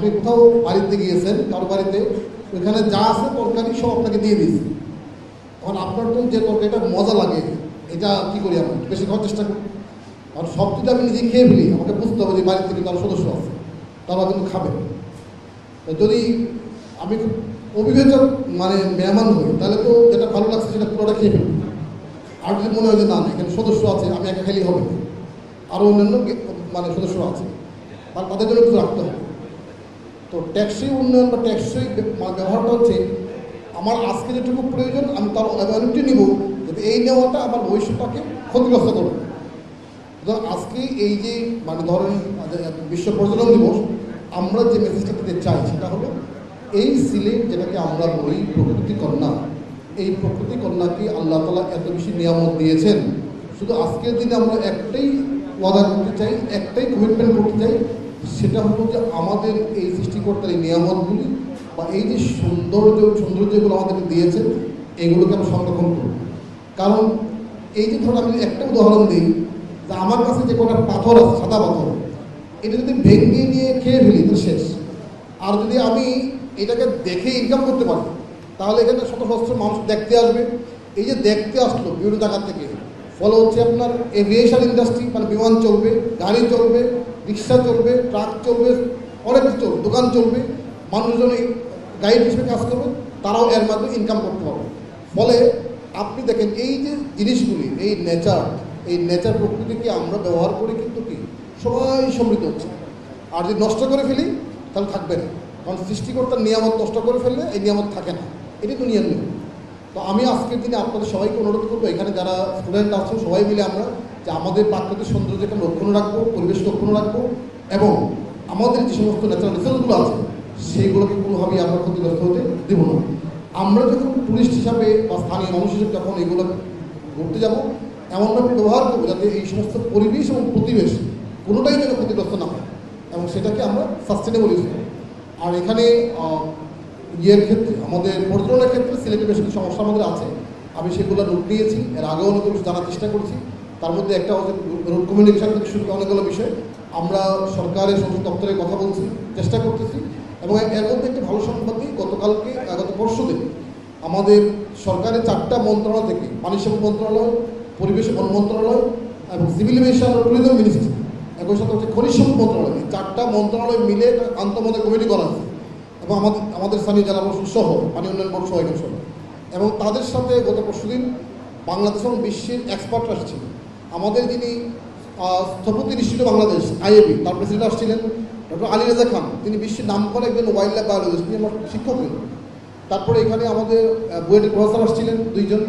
আপনি কোথাও বাড়িতে গিয়েছেন, কারো বাড়িতে, ওইখানে যা আছে তরকারি সব আপনাকে দিয়ে দিয়েছে। এখন আপনার তো যে তরকারিটা মজা লাগে, এটা কী করি আমি বেশি খাওয়ার চেষ্টা করি। আর সব যদি আমি নিজে খেয়ে ফেলি, আমাকে বুঝতে হবে যে বাড়িতে কিন্তু আরও সদস্য আছে, তারা কিন্তু খাবে। যদি আমি অবিবেচক মেহমান হই, তাহলে তো যেটা ভালো লাগছে সেটা পুরোটা খেয়ে ফেলবো। আর যদি মনে হয় যে না, এখানে সদস্য আছে, আমি একা খেলেই হবে, আরও অন্যান্য সদস্য আছে, তাদের জন্য কিছু রাখতে হবে। তো ট্যাক্সই উন্নয়ন বা ট্যাক্সই ব্যবহারটা হচ্ছে আমার আজকে যেটুকু প্রয়োজন আমি তার অ্যাভয়েলিটি নিব, যাতে এই নেওয়াটা আমার ভবিষ্যৎটাকে ক্ষতিগ্রস্ত করবে। সুতরাং আজকে এই যে ধরেন বিশ্ব পর্যটন দিবস, আমরা যে মেসেজটা দিতে চাই সেটা হলো এই সিলেট যেটাকে আমরা বলি প্রকৃতি কন্যা, এই প্রকৃতি কন্যাকে আল্লাহ তাআলা এত বেশি নিয়ামত দিয়েছেন। শুধু আজকের দিনে আমরা একটাই ওয়াদা করতে চাই, একটাই কমিটমেন্ট করতে চাই, সেটা হলো যে আমাদের এই সৃষ্টিকর্তার এই নিয়ামতগুলি বা এই যে সৌন্দর্যগুলো আমাদেরকে দিয়েছেন, এগুলোকে আমরা সংরক্ষণ করব। কারণ এই যে ধরুন আমি একটা উদাহরণ দিই, যে আমার কাছে যে কোনো পাথর আছে, সাদা পাথর, এটা যদি ভেঙে নিয়ে খেয়ে ফেলি তো শেষ। আর যদি আমি এটাকে দেখে ইনকাম করতে পারি, তাহলে এখানে শত সহস্র মানুষ দেখতে আসবে। এই যে দেখতে আসলো বিভিন্ন জায়গা থেকে, ফলে হচ্ছে আপনার এভিয়েশন ইন্ডাস্ট্রি, বিমান চলবে, গাড়ি চলবে, রিক্সা চলবে, ট্রাক চলবে, অনেক কিছু চলবে, দোকান চলবে, মানুষজন এই গাইড হিসেবে কাজ করবে, তারাও এর মাধ্যমে ইনকাম করতে পারবে। ফলে আপনি দেখেন এই যে জিনিসগুলি, এই নেচার প্রকৃতিকে আমরা ব্যবহার করি কিন্তু কি সবাই সমৃদ্ধ হচ্ছে। আর যদি নষ্ট করে ফেলি তাহলে থাকবে না, কারণ সৃষ্টিকর্তার নিয়ামত নষ্ট করে ফেললে এই নিয়ামত থাকে না, এটি দুনিয়ার নিয়ম। তো আমি আজকের দিনে আপনাদের সবাইকে অনুরোধ করবো, এখানে যারা স্টুডেন্ট আছেন সবাই মিলে আমরা যে আমাদের প্রাকৃতিক সৌন্দর্যকে রক্ষণ রাখবো, পরিবেশ রক্ষণ রাখবো, এবং আমাদের যে সমস্ত ন্যাচারাল রিসোর্সগুলো আছে সেইগুলোকে কোনোভাবেই আমরা ক্ষতিগ্রস্ত হতে দেব না। আমরা যখন টুরিস্ট হিসাবে বা স্থানীয় মানুষ হিসেবে যখন এগুলো ঘুরতে যাব, এমনভাবে ব্যবহার করবো যাতে এই সমস্ত পরিবেশ এবং প্রতিবেশ কোনোটাই যেন ক্ষতিগ্রস্ত না হয়, এবং সেটাকে আমরা সাস্টেনেবল ইউজ করি। আর এখানে ক্ষেত্রে আমাদের পর্যটনের ক্ষেত্রে সিলেটে বেশ কিছু সমস্যা আমাদের আছে, আমি সেগুলো নোট নিয়েছি, এর আগেও অনেকগুলো জানার চেষ্টা করছি। তার মধ্যে একটা হচ্ছে রোড কমিউনিকেশন থেকে শুরু করে অনেকগুলো বিষয় আমরা সরকারের সমস্ত দপ্তরে কথা বলছি, চেষ্টা করতেছি। এবং এর মধ্যে একটা ভালো সংবাদ দিই, গত পরশুদিন আমাদের সরকারের 4টা মন্ত্রণালয় থেকে, পানি সেবা মন্ত্রণালয়, পরিবেশ বন মন্ত্রণালয় এবং সিভিল এভিয়েশন ও ট্যুরিজম মিনিস্ট্রি, একই সাথে হচ্ছে খনিজ সম্পদ মন্ত্রণালয়, 4টা মন্ত্রণালয় মিলে একটা আন্তঃমন্ত্রী কমিটি করা আছে, এবং আমাদের স্থানীয় জেলা প্রশাসন সহ, পানি উন্নয়ন বোর্ড সহ এখানে সহ। এবং তাদের সাথে গত পরশুদিন বাংলাদেশ এবং বিশ্বের এক্সপার্ট আসছিল। আমাদের যিনি স্থপতি ইনস্টিটিউট বাংলাদেশ IAB, তার প্রেসিডেন্ট আসছিলেন ডক্টর আলী রেজা খান, তিনি বিশ্বের নামকরা একজন ওয়াইল্ড লাইফ বায়োলজিস্ট, তিনি আমার শিক্ষক। তারপরে এখানে আমাদের বুয়েটের প্রফেসর আসছিলেন 2 জন,